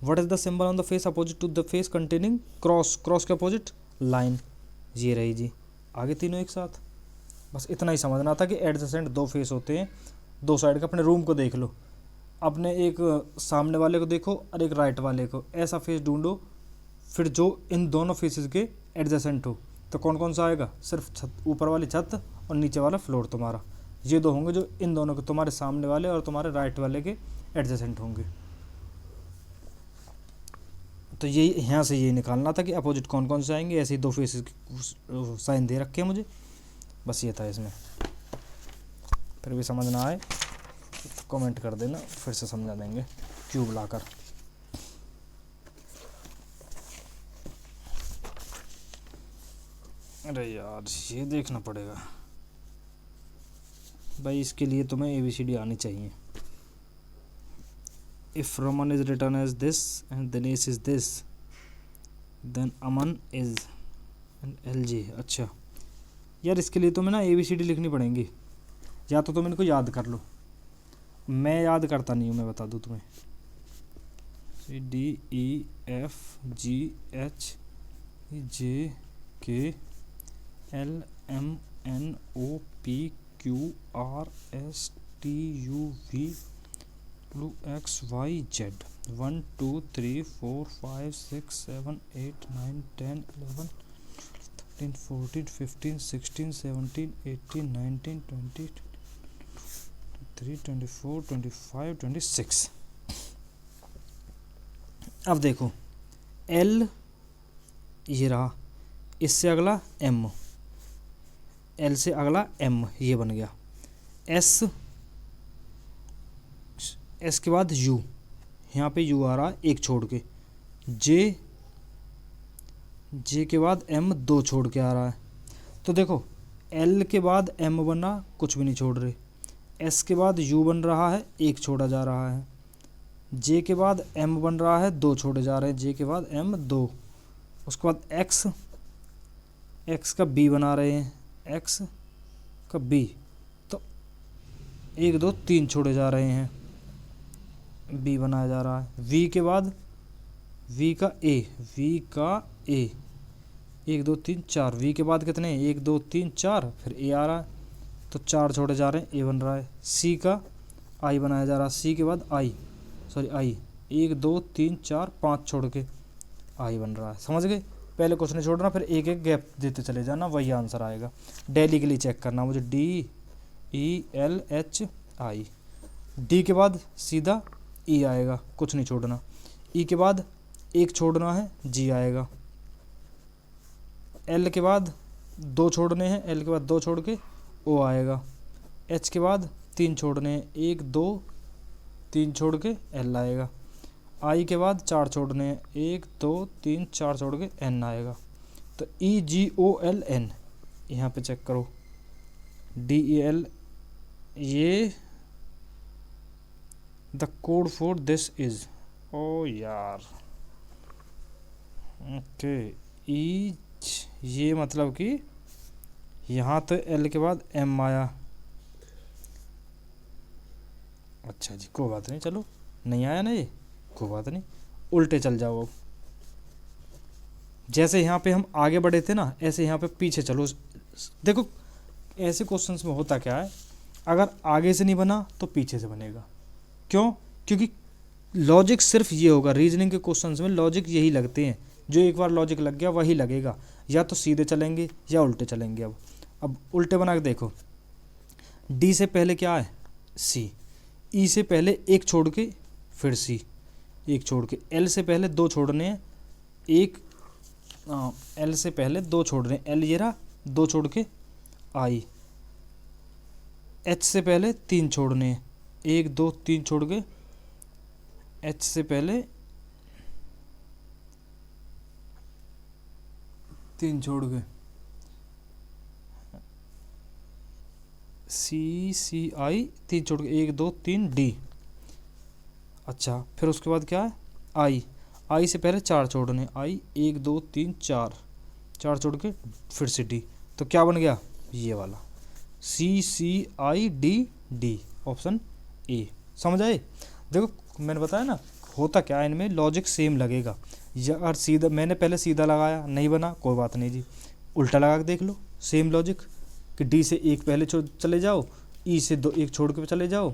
What is the symbol on the face opposite to the face containing cross? Cross के अपोजिट लाइन, ये रही जी। आगे तीनों एक साथ। बस इतना ही समझना था कि एडजेसेंट 2 फेस होते हैं, 2 साइड के। अपने रूम को देख लो, अपने एक सामने वाले को देखो और एक राइट वाले को, ऐसा फेस ढूंढो फिर जो इन दोनों फेसेस के एडजेसेंट हो। तो कौन कौन सा आएगा? सिर्फ छत, ऊपर वाली छत और नीचे वाला फ्लोर तुम्हारा। ये 2 होंगे जो इन दोनों के, तुम्हारे सामने वाले और तुम्हारे राइट वाले के एडजेसेंट होंगे। तो यही यहाँ से यही निकालना था कि अपोजिट कौन कौन से आएंगे। ऐसे ही 2 फेसेस की साइन दे रखे हैं मुझे, बस ये था इसमें। फिर भी समझ ना आए तो कमेंट कर देना, फिर से समझा देंगे क्यूब लाकर। अरे यार ये देखना पड़ेगा भाई, इसके लिए तुम्हें ABCD आनी चाहिए। If Roman is written as this and Dinesh is this, then Aman is and LG। अच्छा यार, इसके लिए तुम्हें ना ABCD लिखनी पड़ेंगी, या तो तुम इनको याद कर लो। मैं याद करता नहीं हूँ, मैं बता दूँ तुम्हें। DEFGHJKLMNOPQRSTUV XYZ 1 2 3 4 5 6 7 8 9 10 11 13 14 15 16 17 18 19 20 23 24 25 26। अब देखो L ये रहा, इससे अगला M, L से अगला M, ये बन गया। S के बाद U, यहाँ पे U आ रहा एक छोड़ के। J के बाद M 2 छोड़ के आ रहा है। तो देखो L के बाद M बना, कुछ भी नहीं छोड़ रहे। S के बाद U बन रहा है, 1 छोड़ा जा रहा है। J के बाद M बन रहा है, 2 छोड़े जा रहे हैं। J के बाद M 2। उसके बाद एक्स का बी बना रहे हैं, एक्स का बी, तो 1 2 3 छोड़े जा रहे हैं, बी बनाया जा रहा है। वी के बाद वी का ए, वी का ए 1 2 3 4, वी के बाद कितने 1 2 3 4, फिर ए आ रहा है तो 4 छोड़े जा रहे हैं, ए बन रहा है। सी का आई बनाया जा रहा है, सी के बाद आई 1 2 3 4 5 छोड़ के आई बन रहा है। समझ गए? पहले कुछ नहीं छोड़ना, फिर एक एक गैप देते चले जाना, वही आंसर आएगा। डेली के लिए चेक करना मुझे, DELHI, डी के बाद सीधा ई आएगा, कुछ नहीं छोड़ना। ई के बाद एक छोड़ना है, जी आएगा। एल के बाद 2 छोड़ने हैं, एल के बाद 2 छोड़ के ओ आएगा। एच के बाद 3 छोड़ने हैं, 1 2 3 छोड़ के एल आएगा। आई के बाद 4 छोड़ने हैं, 1 2 3 4 छोड़ के एन आएगा। तो EGOLN यहाँ पे चेक करो, DEL, ये the code for this is, ओ यार, ओके, ये मतलब कि यहाँ तो एल के बाद एम आया। अच्छा जी, कोई बात नहीं, चलो नहीं आया ना ये, कोई बात नहीं, उल्टे चल जाओ। जैसे यहाँ पे हम आगे बढ़े थे ना, ऐसे यहाँ पे पीछे चलो। देखो ऐसे क्वेश्चंस में होता क्या है, अगर आगे से नहीं बना तो पीछे से बनेगा। क्यों? क्योंकि लॉजिक सिर्फ ये होगा, रीजनिंग के क्वेश्चंस में लॉजिक यही लगते हैं, जो एक बार लॉजिक लग गया वही लगेगा, या तो सीधे चलेंगे या उल्टे चलेंगे। अब उल्टे बना के देखो, डी से पहले क्या है, सी, ई से पहले 1 छोड़ के फिर सी, 1 छोड़ के, एल से पहले 2 छोड़ने हैं, एल से पहले 2 छोड़ रहे हैं, एल ये रहा, 2 छोड़ के आई। एच से पहले 3 छोड़ने हैं, 1 2 3 छोड़ के, एच से पहले 3 छोड़ के, सी आई 3 छोड़ के, 1 2 3 डी। अच्छा, फिर उसके बाद क्या है, आई से पहले 4 छोड़ने, आई 1 2 3 4 छोड़ के फिर से डी, तो क्या बन गया ये वाला, CCID, ऑप्शन ए। समझ आए? देखो मैंने बताया ना, होता क्या है इनमें, लॉजिक सेम लगेगा। या सीधा, मैंने पहले सीधा लगाया नहीं बना, कोई बात नहीं जी, उल्टा लगा के देख लो, सेम लॉजिक, कि डी से 1 पहले चले जाओ, ई से 1 छोड़ के चले जाओ,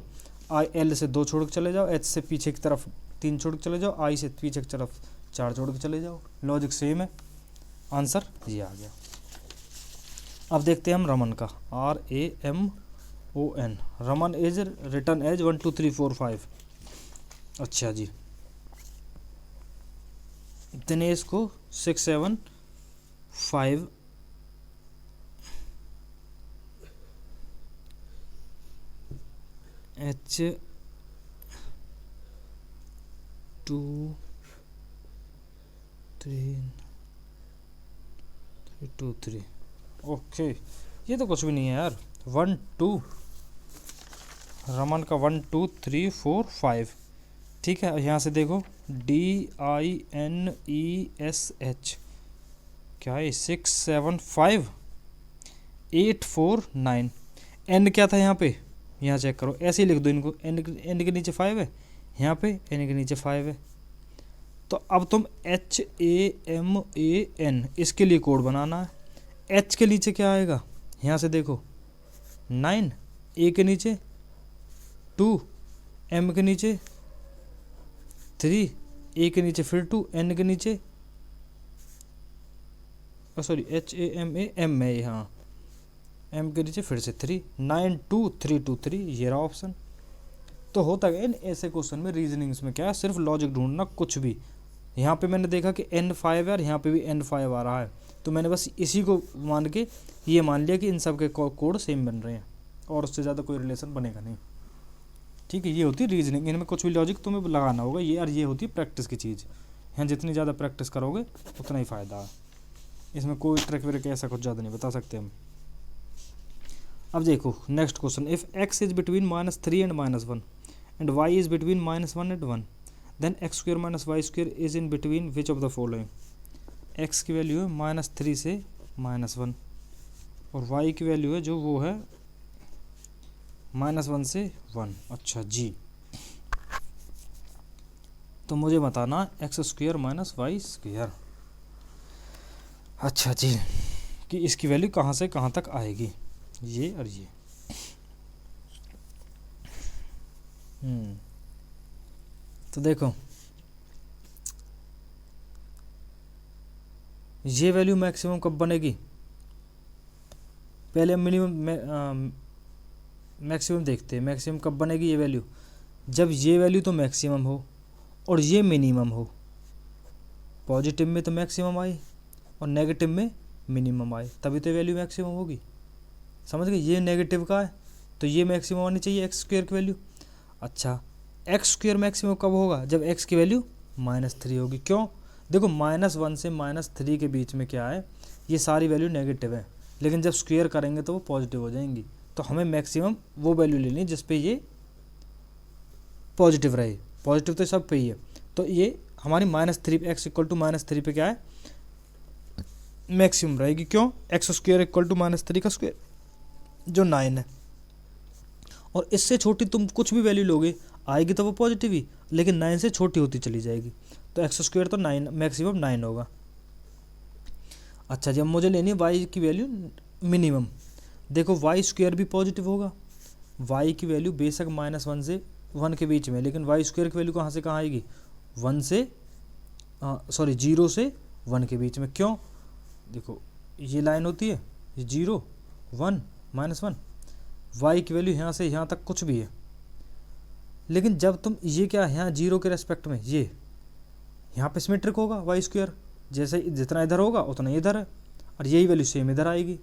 एल से 2 छोड़ के चले जाओ, एच से पीछे की तरफ 3 छोड़ के चले जाओ, आई से पीछे की तरफ 4 छोड़ के चले जाओ, लॉजिक सेम है। आंसर ये आ गया। अब देखते हैं हम रमन का, RAMON, Raman is written as 1 2 3 4 5। अच्छा जी, दिनेश को 6 7 5, H 2 3 2 3। ओके, ये तो कुछ भी नहीं है यार, 1 2, रमन का 1 2 3 4 5, ठीक है। यहाँ से देखो, DINESH क्या है, 6 7 5 8 4 9, एन क्या था यहाँ पे, यहाँ चेक करो, ऐसे ही लिख दो इनको, एन के नीचे 5 है, यहाँ पे एन के नीचे 5 है। तो अब तुम HAMAN इसके लिए कोड बनाना है। एच के नीचे क्या आएगा, यहाँ से देखो 9, ए के नीचे 2, एम के नीचे 3, ए के नीचे फिर 2, एन के नीचे, सॉरी HAMAM है यहाँ, एम के नीचे फिर से 3, 9 2 3 2 3, ये रहा ऑप्शन। तो होता है इन ऐसे क्वेश्चन में, रीजनिंग्स में क्या है, सिर्फ लॉजिक ढूंढना, कुछ भी। यहाँ पे मैंने देखा कि N5 है और यहाँ पे भी N5 आ रहा है, तो मैंने बस इसी को मान के ये मान लिया कि इन सब के कोड सेम बन रहे हैं, और उससे ज़्यादा कोई रिलेशन बनेगा नहीं। ठीक है, ये होती है रीजनिंग, इनमें कुछ भी लॉजिक तुम्हें लगाना होगा, ये और ये होती है प्रैक्टिस की चीज़। यहाँ जितनी ज़्यादा प्रैक्टिस करोगे उतना ही फ़ायदा है, इसमें कोई ट्रिक व्रिक ऐसा कुछ ज़्यादा नहीं बता सकते हम। अब देखो next question, if x is between -3 and -1 and y is between -1 and 1, then x² - y² is in between which of the following. x की वैल्यू है -3 से -1 और y की वैल्यू है जो वो है -1 से 1। अच्छा जी, तो मुझे बताना x² माइनस y²। अच्छा जी, कि इसकी वैल्यू कहाँ से कहाँ तक आएगी, ये और ये। तो देखो ये वैल्यू मैक्सिमम कब बनेगी, पहले हम मिनिमम मैक्सिमम देखते हैं। मैक्सिमम कब बनेगी ये वैल्यू, जब ये वैल्यू तो मैक्सिमम हो और ये मिनिमम हो। पॉजिटिव में तो मैक्सिमम आए और नेगेटिव में मिनिमम आए, तभी तो वैल्यू मैक्सिमम होगी। समझ गए, ये नेगेटिव का है तो ये मैक्सिमम होनी चाहिए x² की वैल्यू। अच्छा, x² मैक्सिमम कब होगा, जब x की वैल्यू -3 होगी। क्यों, देखो -1 से -3 के बीच में क्या है, ये सारी वैल्यू नेगेटिव है, लेकिन जब स्क्वेयर करेंगे तो वो पॉजिटिव हो जाएंगी। तो हमें मैक्सिमम वो वैल्यू लेनी है जिस पे ये पॉजिटिव रहे। पॉजिटिव तो सब पे ही है, तो ये हमारी -3 x = -3 पे क्या है, मैक्सिमम रहेगी। क्यों, x² = -3 का स्क्वायर जो 9 है। और इससे छोटी तुम कुछ भी वैल्यू लोगे आएगी तो वो पॉजिटिव ही, लेकिन 9 से छोटी होती चली जाएगी। तो x² तो 9 मैक्सिमम 9 होगा। अच्छा, जब मुझे लेनी है y की वैल्यू मिनिमम, देखो y² भी पॉजिटिव होगा। y की वैल्यू बेशक -1 से 1 के बीच में, लेकिन y² की वैल्यू कहाँ से कहाँ आएगी, 0 से 1 के बीच में। क्यों, देखो ये लाइन होती है, ये 0 1 -1, y की वैल्यू यहाँ से यहाँ तक कुछ भी है, लेकिन जब तुम ये क्या है यहाँ 0 के रेस्पेक्ट में, ये यहाँ पे सिमेट्रिक होगा y², जैसे जितना इधर होगा उतना इधर है, और यही वैल्यू सेम इधर आएगी।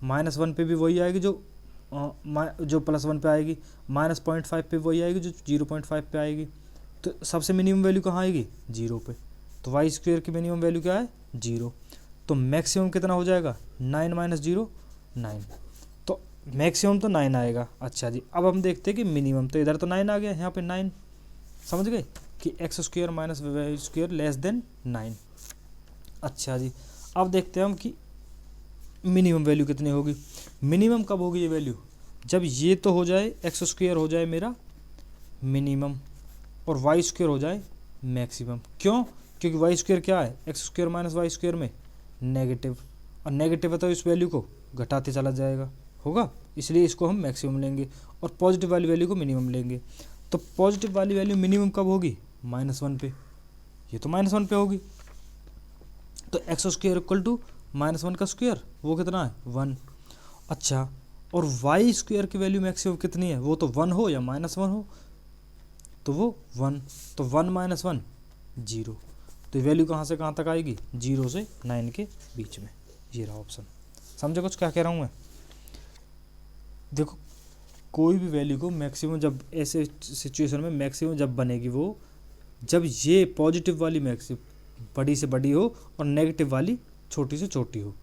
-1 पे भी वही आएगी जो +1 पे आएगी, -0.5 पे वही आएगी जो 0.5 पे आएगी। तो सबसे मिनिमम वैल्यू कहाँ आएगी, 0 पे। तो y² की मिनिमम वैल्यू क्या है, 0। तो मैक्सिमम कितना हो जाएगा, 9 - 0 9। तो मैक्सिमम तो 9 आएगा। अच्छा जी, अब हम देखते हैं कि मिनिमम, तो इधर तो 9 आ गया, यहाँ पे 9। समझ गए कि x² - y² < 9। अच्छा जी, अब देखते हैं हम कि मिनिमम वैल्यू कितनी होगी। मिनिमम कब होगी ये वैल्यू, जब ये तो हो जाए x² हो जाए मेरा मिनिमम और y² हो जाए मैक्सिमम। क्यों, क्योंकि y² क्या है, x² - y² में नेगेटिव, और नेगेटिव है तो इस वैल्यू को घटाते चला जाएगा होगा, इसलिए इसको हम मैक्सिमम लेंगे और पॉजिटिव वाली वैल्यू को मिनिमम लेंगे। तो पॉजिटिव वाली वैल्यू मिनिमम कब होगी, -1 पे, ये तो -1 पे होगी। तो x² = -1 का स्क्वायर, वो कितना है, 1। अच्छा, और y² की वैल्यू मैक्सिमम कितनी है, वो तो 1 हो या -1 हो, तो वो 1। तो 1 - 1 0। तो वैल्यू कहाँ से कहाँ तक आएगी, 0 से 9 के बीच में। ये रहा ऑप्शन। समझे कुछ क्या कह रहा हूँ मैं। देखो कोई भी वैल्यू को मैक्सिमम, जब ऐसे सिचुएशन में मैक्सिमम जब बनेगी वो, जब ये पॉजिटिव वाली मैक्सिमम बड़ी से बड़ी हो और नेगेटिव वाली छोटी से छोटी हो।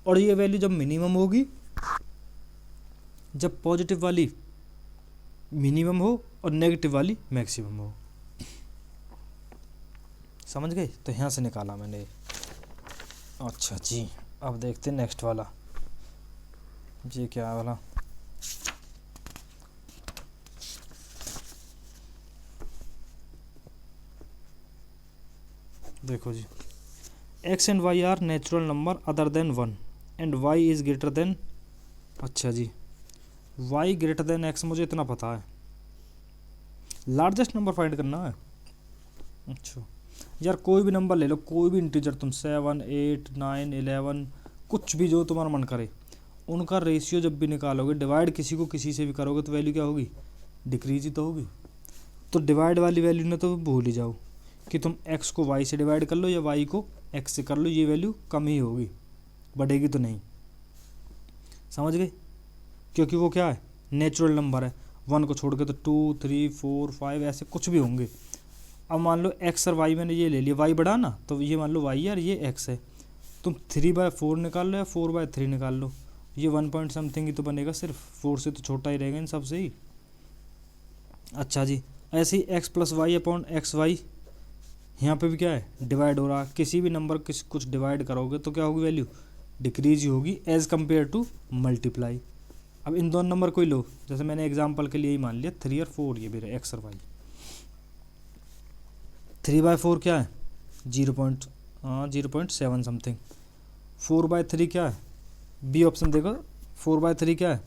और ये वैल्यू जब मिनिमम होगी, जब पॉजिटिव वाली मिनिमम हो और नेगेटिव वाली मैक्सिमम हो। समझ गए, तो यहाँ से निकाला मैंने। अच्छा जी, अब देखते हैं नेक्स्ट वाला, ये क्या वाला, देखो जी, x and y are natural number other than 1 and y is greater than. अच्छा जी, y ग्रेटर देन x मुझे इतना पता है, लार्जेस्ट नंबर फाइंड करना है। अच्छा यार, कोई भी नंबर ले लो, कोई भी इंटीजर, तुम 7 8 9 11 कुछ भी जो तुम्हारा मन करे, उनका रेशियो जब भी निकालोगे, डिवाइड किसी को किसी से भी करोगे तो वैल्यू क्या होगी, डिक्रीज ही तो होगी। तो डिवाइड वाली वैल्यू ने तो भूल ही जाओ कि तुम x को y से डिवाइड कर लो या y को x से कर लो, ये वैल्यू कम ही होगी, बढ़ेगी तो नहीं। समझ गए, क्योंकि वो क्या है, नेचुरल नंबर है। 1 को छोड़ के तो 2 3 4 5 ऐसे कुछ भी होंगे। अब मान लो x और y मैंने ये ले लिया, y बढ़ा ना, तो ये मान लो y है और ये x है। तुम 3/4 निकाल लो या 4/3 निकाल लो, ये 1 पॉइंट समथिंग ही तो बनेगा, सिर्फ 4 से तो छोटा ही रहेगा इन सबसे ही। अच्छा जी, ऐसे ही x + y/xy, यहाँ पे भी क्या है, डिवाइड हो रहा। किसी भी नंबर कुछ डिवाइड करोगे तो क्या होगी वैल्यू, डिक्रीज ही होगी एज कम्पेयर टू मल्टीप्लाई। अब इन दोनों नंबर को ही लो, जैसे मैंने एग्जांपल के लिए ही मान लिया 3 और 4, ये भी रहे एक्स और वाई। 3/4 क्या है 0.7 समथिंग। 4/3 क्या है, बी ऑप्शन देखो, 4/3 क्या है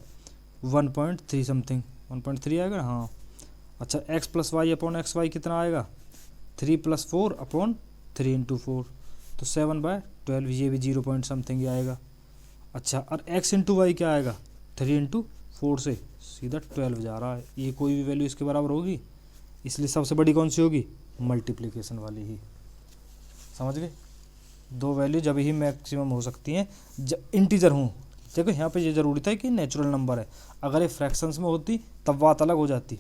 1.3 समथिंग, 1.3 आएगा हाँ। अच्छा x plus y upon x y कितना आएगा 3 + 4 अपॉन 3 × 4, तो 7/12, ये भी 0 पॉइंट समथिंग ही आएगा। अच्छा और x × y क्या आएगा 3 × 4 से सीधा 12 जा रहा है, ये कोई भी वैल्यू इसके बराबर होगी, इसलिए सबसे बड़ी कौन सी होगी मल्टीप्लिकेशन वाली ही। समझ गए, दो वैल्यू जब ही मैक्सिमम हो सकती हैं जब इंटीजर हों। देखो यहाँ पे ये ज़रूरी था कि नेचुरल नंबर है, अगर ये फ्रैक्शंस में होती तब बात अलग हो जाती।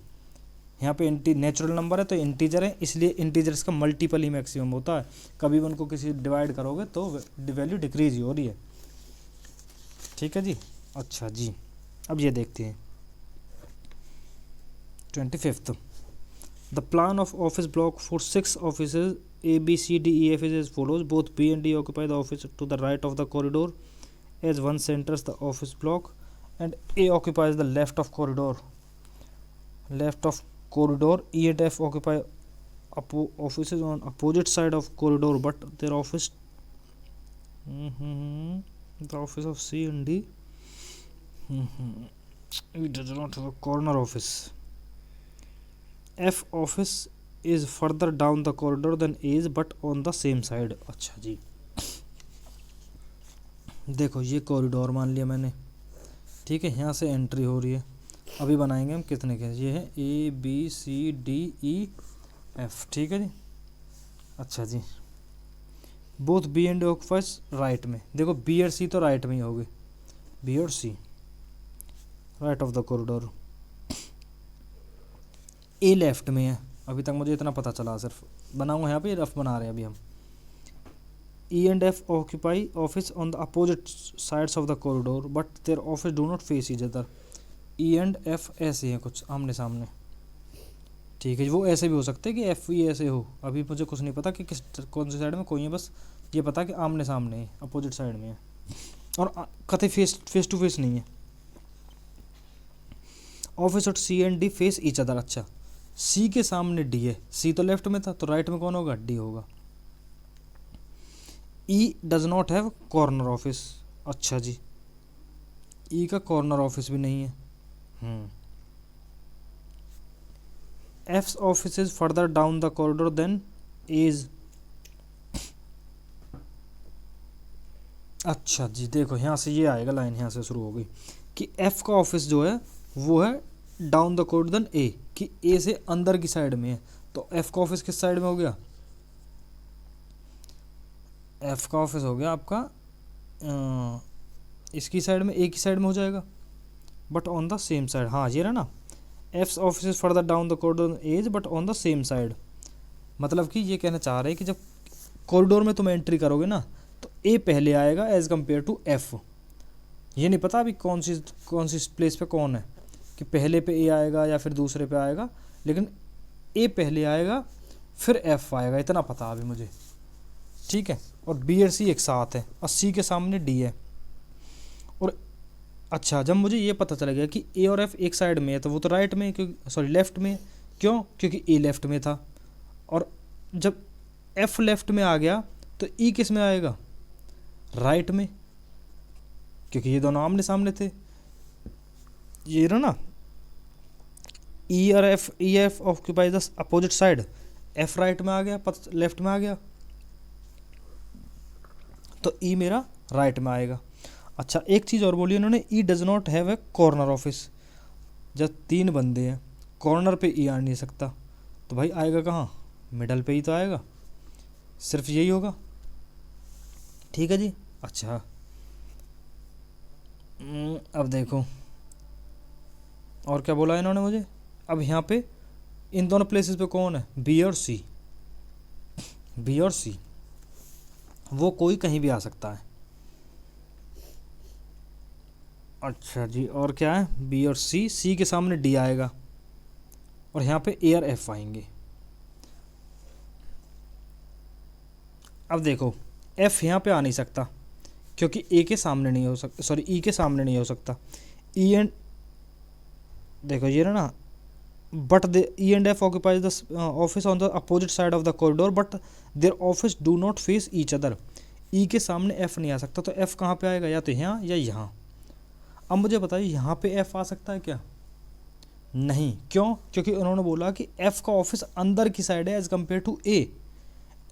यहाँ पे नेचुरल नंबर है तो इंटीजर है, इसलिए इंटीजर्स का मल्टीपल ही मैक्सिमम होता है। कभी भी उनको किसी डिवाइड करोगे तो वैल्यू डिक्रीज ही हो रही है। ठीक है जी। अच्छा जी, अब ये देखते हैं 25th। The plan of office block for 6 offices A, B, C, D, E, F is as follows. Both B and D occupy the office to the right of the corridor as one centers the office block, and A occupies the left of corridor. E and F occupy offices on opposite side of corridor, but their office, the office of C and D, it does not have a corner office. F office is further down the corridor than A is but on the same side। अच्छा जी, देखो ये corridor मान लिया मैंने, ठीक है, यहाँ से एंट्री हो रही है। अभी बनाएंगे हम कितने के, ये है A B C D E F, ठीक है जी। अच्छा जी, बोथ B and D occupies right में, देखो B और C तो राइट में ही होगी, B और C right of the corridor. A left में है, अभी तक मुझे इतना पता चला, सिर्फ बनाऊंगा यहाँ पे, रफ बना रहे हैं अभी हम। E and F occupy office on the opposite sides of the corridor but their office do not face each other। E and F ऐसे हैं कुछ आमने सामने, ठीक है। वो ऐसे भी हो सकते हैं कि F भी ऐसे हो, अभी मुझे कुछ नहीं पता कि किस कौन सी साइड में कोई है, बस ये पता कि आमने सामने है, अपोजिट साइड में है, और कतई फेस टू फेस नहीं है। ऑफिस और C and D face each other. अच्छा C के सामने D है, C तो लेफ्ट में था तो राइट में कौन होगा D होगा। E does not have corner office. अच्छा जी, E का कॉर्नर ऑफिस भी नहीं है। F's office is further down the corridor than A's। अच्छा जी, देखो यहाँ से ये आएगा, लाइन यहाँ से शुरू हो गई कि F का ऑफिस जो है वो है down the corridor than A, कि A से अंदर की साइड में है, तो F का ऑफिस किस साइड में हो गया, F का ऑफिस हो गया आपका इसकी साइड में, A की साइड में हो जाएगा, but on the same side. हाँ ये रहा ना, F's office is further down the corridor as but on the same side. मतलब कि ये कहना चाह रहे हैं कि जब कॉरिडोर में तुम एंट्री करोगे ना तो A पहले आएगा एज कम्पेयर टू F। ये नहीं पता अभी कौन सी प्लेस पे कौन है, कि पहले पे A आएगा या फिर दूसरे पे आएगा, लेकिन A पहले आएगा फिर F आएगा, इतना पता अभी मुझे, ठीक है। और B और C एक साथ है और C के सामने D है। और अच्छा जब मुझे ये पता चला गया कि A और F एक साइड में है तो वो तो राइट में, क्योंकि सॉरी लेफ्ट में, क्यों, क्योंकि A लेफ्ट में था, और जब F लेफ्ट में आ गया तो E किस में आएगा, राइट में, क्योंकि ये दोनों आमने सामने थे। ये रहा ना, E और F occupy the opposite side, F right में आ गया, लेफ्ट में आ गया, तो E मेरा राइट में आएगा। अच्छा एक चीज़ और बोली उन्होंने, E does not have a corner office. जब 3 बंदे हैं, कॉर्नर पे E आ नहीं सकता, तो भाई आएगा कहाँ, मिडल पे ही तो आएगा, सिर्फ यही होगा, ठीक है जी। अच्छा अब देखो और क्या बोला इन्होंने मुझे, अब यहाँ पे इन दोनों प्लेसेस पे कौन है, B और C, वो कोई कहीं भी आ सकता है। अच्छा जी, और क्या है, B और C के सामने D आएगा और यहाँ पे A और F आएंगे। अब देखो F यहाँ पे आ नहीं सकता क्योंकि ए के सामने नहीं हो सकता, सॉरी ई के सामने नहीं हो सकता। ई एंड देखो ये ना, but the E and F occupies the office on the opposite side of the corridor but their office do not face each other. E के सामने एफ नहीं आ सकता, तो एफ कहाँ पे आएगा, या तो यहाँ या यहाँ। अब मुझे बताइए यहाँ पे एफ आ सकता है क्या? नहीं। क्यों? क्योंकि उन्होंने बोला कि एफ का ऑफिस अंदर की साइड है as compare to A.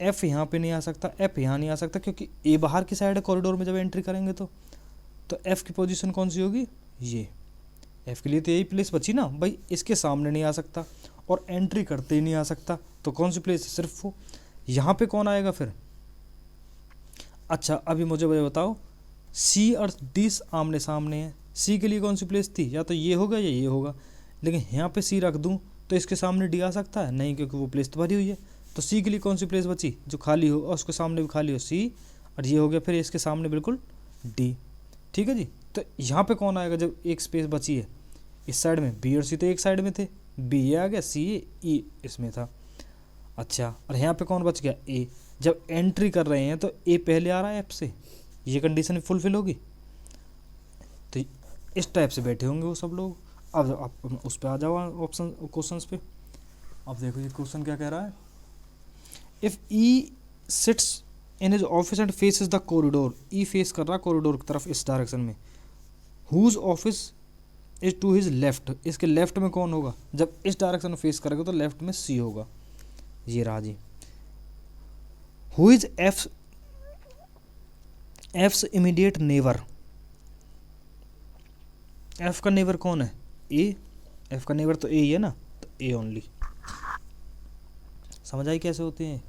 F यहाँ पे नहीं आ सकता, एफ यहाँ नहीं आ सकता, क्योंकि ए बाहर की साइड है कॉरिडोर में जब एंट्री करेंगे तो एफ की पोजीशन कौन सी होगी, ये। एफ के लिए तो यही प्लेस बची ना भाई, इसके सामने नहीं आ सकता और एंट्री करते ही नहीं आ सकता, तो कौन सी प्लेस है, सिर्फ वो। यहाँ पे कौन आएगा फिर? अच्छा अभी मुझे बताओ, सी और डी आमने सामने है, सी के लिए कौन सी प्लेस थी, या तो ये होगा या ये होगा। लेकिन यहाँ पे सी रख दूँ तो इसके सामने डी आ सकता है? नहीं, क्योंकि वो प्लेस तो भरी हुई है। तो सी के लिए कौन सी प्लेस बची जो खाली हो और उसके सामने भी खाली हो, सी, और ये हो गया फिर इसके सामने बिल्कुल डी। ठीक है जी। तो यहाँ पे कौन आएगा जब एक स्पेस बची है इस साइड में? बी और सी तो एक साइड में थे, बी ये आ गया, सी ई इसमें था। अच्छा, और यहाँ पे कौन बच गया, ए। जब एंट्री कर रहे हैं तो ए पहले आ रहा है एफ से, ये कंडीशन फुलफिल होगी। तो इस टाइप से बैठे होंगे वो सब लोग। अब आप उस पर आ जाओ, ऑप्शन क्वेश्चंस पे। अब देखो ये क्वेश्चन क्या कह रहा है, if E sits in his office and faces the corridor, E face कर रहा कॉरिडोर की तरफ इस डायरेक्शन में, whose office is to his left, इसके लेफ्ट में कौन होगा? जब इस डायरेक्शन में फेस करेगा तो लेफ्ट में सी होगा, ये रहा जी। Who is F's immediate neighbour, F का नेबर कौन है, ए। एफ का नेबर तो ए ही है ना, तो ए ओनली। समझ आई कैसे होते हैं?